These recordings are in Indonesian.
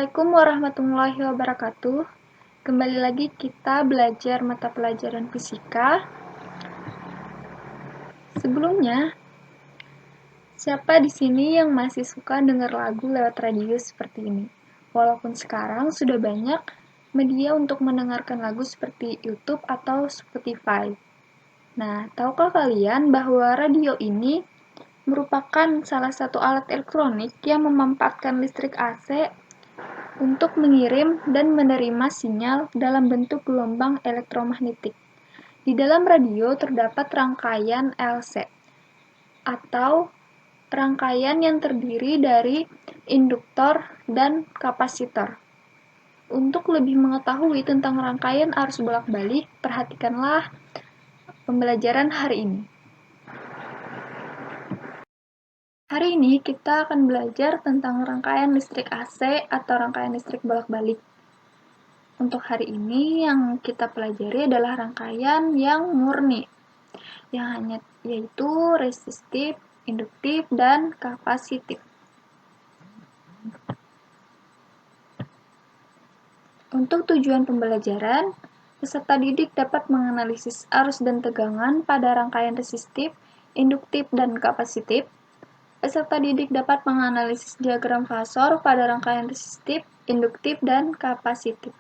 Assalamualaikum warahmatullahi wabarakatuh. Kembali lagi kita belajar mata pelajaran fisika. Sebelumnya, siapa di sini yang masih suka dengar lagu lewat radio seperti ini? Walaupun sekarang sudah banyak media untuk mendengarkan lagu seperti YouTube atau Spotify. Nah, tahukah kalian bahwa radio ini merupakan salah satu alat elektronik yang memanfaatkan listrik AC untuk mengirim dan menerima sinyal dalam bentuk gelombang elektromagnetik. Di dalam radio terdapat rangkaian LC, atau rangkaian yang terdiri dari induktor dan kapasitor. Untuk lebih mengetahui tentang rangkaian arus bolak-balik, perhatikanlah pembelajaran hari ini. Hari ini kita akan belajar tentang rangkaian listrik AC atau rangkaian listrik bolak-balik. Untuk hari ini yang kita pelajari adalah rangkaian yang murni, yaitu resistif, induktif, dan kapasitif. Untuk tujuan pembelajaran, peserta didik dapat menganalisis arus dan tegangan pada rangkaian resistif, induktif, dan kapasitif. Peserta didik dapat menganalisis diagram fasor pada rangkaian resistif, induktif, dan kapasitif.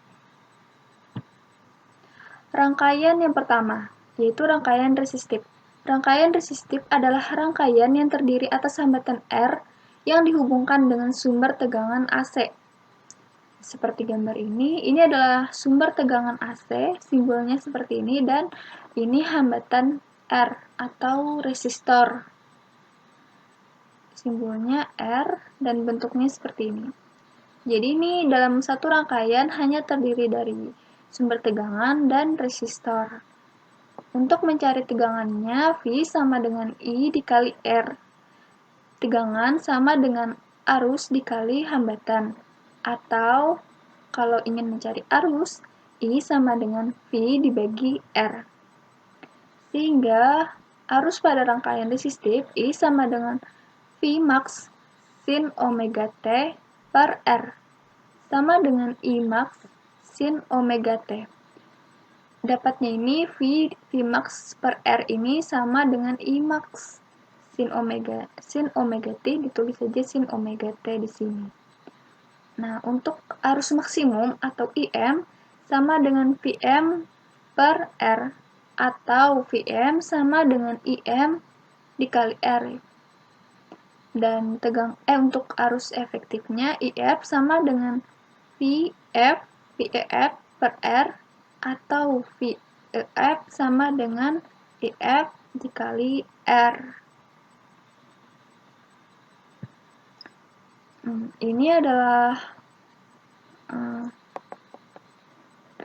Rangkaian yang pertama, yaitu rangkaian resistif. Rangkaian resistif adalah rangkaian yang terdiri atas hambatan R yang dihubungkan dengan sumber tegangan AC. Seperti gambar ini adalah sumber tegangan AC, simbolnya seperti ini, dan ini hambatan R atau resistor. Simbolnya R dan bentuknya seperti ini. Jadi ini dalam satu rangkaian hanya terdiri dari sumber tegangan dan resistor. Untuk mencari tegangannya, V sama dengan I dikali R. Tegangan sama dengan arus dikali hambatan. Atau kalau ingin mencari arus, I sama dengan V dibagi R. Sehingga arus pada rangkaian resistif I sama dengan V max sin omega T per R, sama dengan I max sin omega T. Dapatnya ini V max per R ini sama dengan I max sin omega T, ditulis saja sin omega T di sini. Nah, untuk arus maksimum atau IM sama dengan Vm per R, atau Vm sama dengan IM dikali R. Dan untuk arus efektifnya IF sama dengan VF per R, atau VF sama dengan IF dikali R. Ini adalah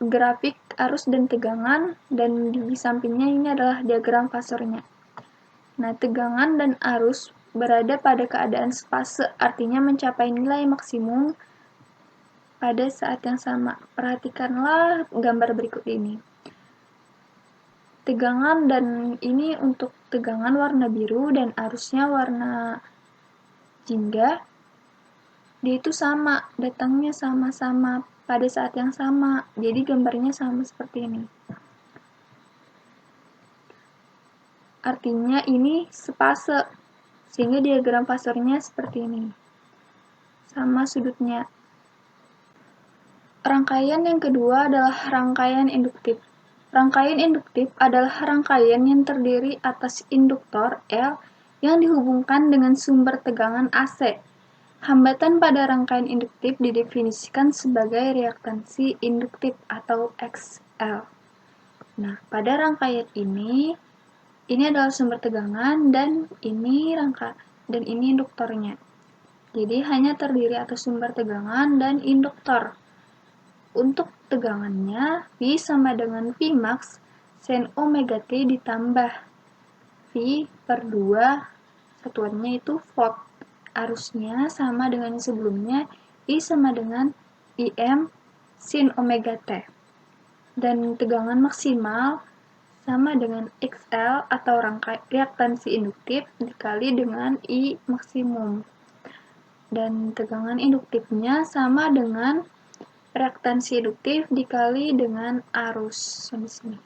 grafik arus dan tegangan, dan di sampingnya ini adalah diagram fasornya. Nah, tegangan dan arus berada pada keadaan fase, artinya mencapai nilai maksimum pada saat yang sama. Perhatikanlah gambar berikut ini. Tegangan, dan ini untuk tegangan warna biru dan arusnya warna jingga, dia itu sama, datangnya sama-sama pada saat yang sama. Jadi gambarnya sama seperti ini. Artinya ini sepase, sehingga diagram fasornya seperti ini, sama sudutnya. Rangkaian yang kedua adalah rangkaian induktif. Rangkaian induktif adalah rangkaian yang terdiri atas induktor L yang dihubungkan dengan sumber tegangan AC. Hambatan pada rangkaian induktif didefinisikan sebagai reaktansi induktif atau XL. Nah, pada rangkaian ini adalah sumber tegangan, dan ini induktornya. Jadi hanya terdiri atas sumber tegangan dan induktor. Untuk tegangannya, V sama dengan V max sin omega T ditambah V per 2, satuannya itu volt. Arusnya sama dengan sebelumnya, I sama dengan IM sin omega T. Dan tegangan maksimal sama dengan XL atau reaktansi induktif dikali dengan I maksimum. Dan tegangan induktifnya sama dengan reaktansi induktif dikali dengan arus di sini.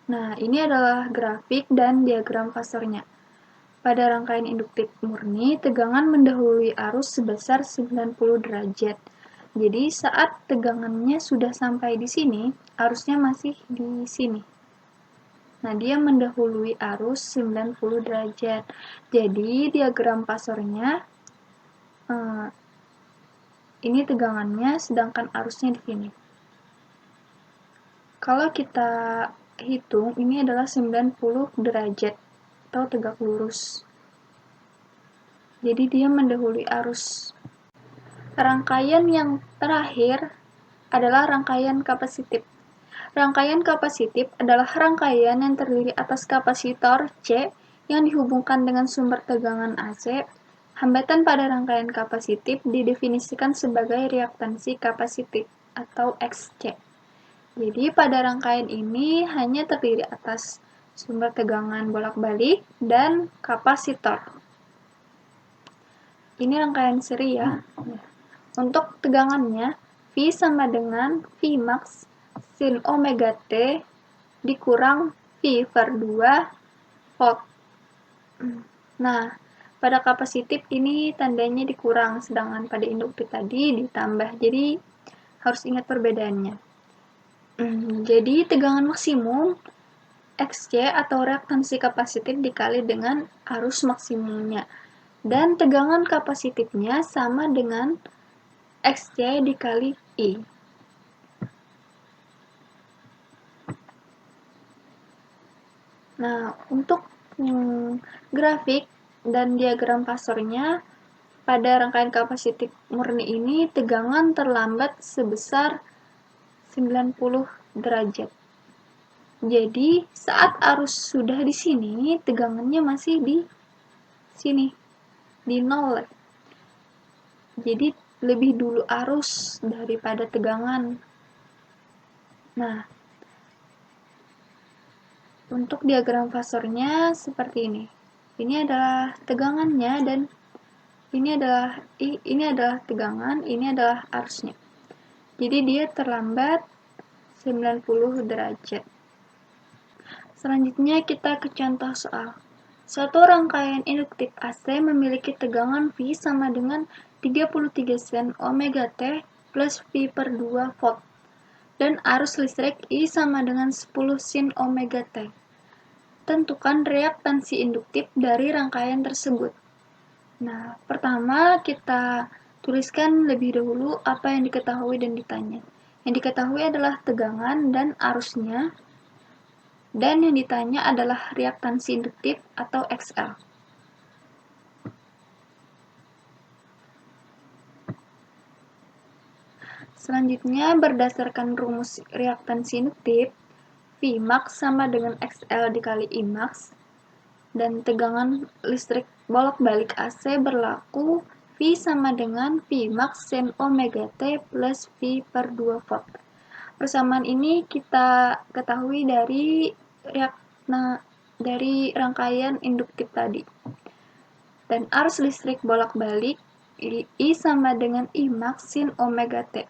Nah, ini adalah grafik dan diagram fasornya. Pada rangkaian induktif murni, tegangan mendahului arus sebesar 90 derajat. Jadi, saat tegangannya sudah sampai di sini, arusnya masih di sini. Nah, dia mendahului arus 90 derajat. Jadi, diagram fasornya ini tegangannya, sedangkan arusnya di sini. Kalau kita hitung, ini adalah 90 derajat atau tegak lurus. Jadi dia mendahului arus. Rangkaian yang terakhir adalah rangkaian kapasitif. Rangkaian kapasitif adalah rangkaian yang terdiri atas kapasitor C yang dihubungkan dengan sumber tegangan AC. Hambatan pada rangkaian kapasitif didefinisikan sebagai reaktansi kapasitif atau XC. Jadi pada rangkaian ini hanya terdiri atas sumber tegangan bolak-balik dan kapasitor. Ini rangkaian seri ya. Untuk tegangannya, V sama dengan V max sin omega T dikurang V per 2 volt. Nah, pada kapasitif ini tandanya dikurang, sedangkan pada induktif tadi ditambah. Jadi harus ingat perbedaannya. Jadi tegangan maksimum XC atau reaktansi kapasitif dikali dengan arus maksimumnya. Dan tegangan kapasitifnya sama dengan XC dikali I. Nah, untuk grafik dan diagram fasornya, pada rangkaian kapasitif murni ini tegangan terlambat sebesar 90 derajat. Jadi, saat arus sudah di sini, tegangannya masih di sini, di 0. Jadi, lebih dulu arus daripada tegangan. Nah, untuk diagram fasornya seperti ini. Ini adalah tegangannya dan ini adalah tegangan, ini adalah arusnya. Jadi dia terlambat 90 derajat. Selanjutnya kita ke contoh soal. Suatu rangkaian induktif AC memiliki tegangan V sama dengan 33 sin omega T plus V per 2 volt dan arus listrik I sama dengan 10 sin omega T. Tentukan reaktansi induktif dari rangkaian tersebut. Nah, pertama kita tuliskan lebih dahulu apa yang diketahui dan ditanya. Yang diketahui adalah tegangan dan arusnya, dan yang ditanya adalah reaktansi induktif atau XL. Selanjutnya, berdasarkan rumus reaktansi induktif, V max sama dengan XL dikali I max, dan tegangan listrik bolak-balik AC berlaku V sama dengan V max sin omega T plus V per 2 volt. Persamaan ini kita ketahui dari rangkaian induktif tadi. Dan arus listrik bolak-balik I sama dengan I max sin omega T.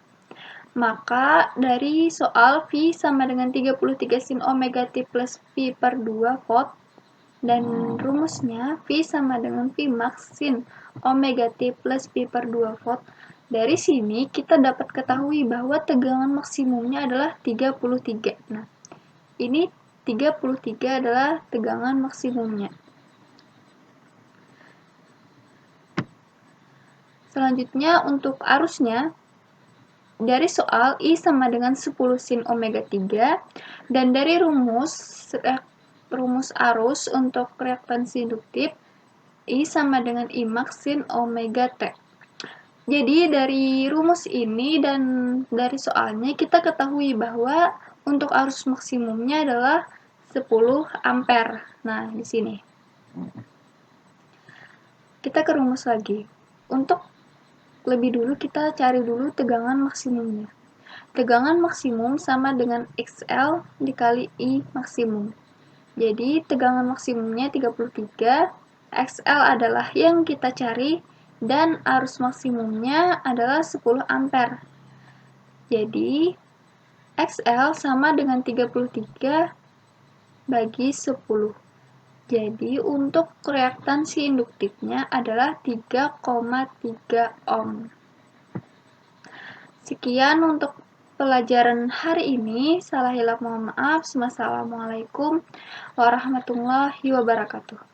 Maka dari soal V sama dengan 33 sin omega T plus V per 2 volt, dan rumusnya V sama dengan V max sin omega T plus V per 2 volt. Dari sini kita dapat ketahui bahwa tegangan maksimumnya adalah 33. Nah, ini 33 adalah tegangan maksimumnya. Selanjutnya untuk arusnya, dari soal I sama dengan 10 sin omega 3, dan dari rumus arus untuk reaktansi induktif, I sama dengan I max sin omega T. Jadi dari rumus ini dan dari soalnya kita ketahui bahwa untuk arus maksimumnya adalah 10 ampere. Nah, di sini. Kita ke rumus lagi. Untuk lebih dulu kita cari dulu tegangan maksimumnya. Tegangan maksimum sama dengan XL dikali I maksimum. Jadi tegangan maksimumnya 33, XL adalah yang kita cari dan arus maksimumnya adalah 10 ampere. Jadi, XL sama dengan 33 bagi 10. Jadi, untuk reaktansi induktifnya adalah 3,3 ohm. Sekian untuk pelajaran hari ini. Salah hilap mohon maaf. Wassalamualaikum warahmatullahi wabarakatuh.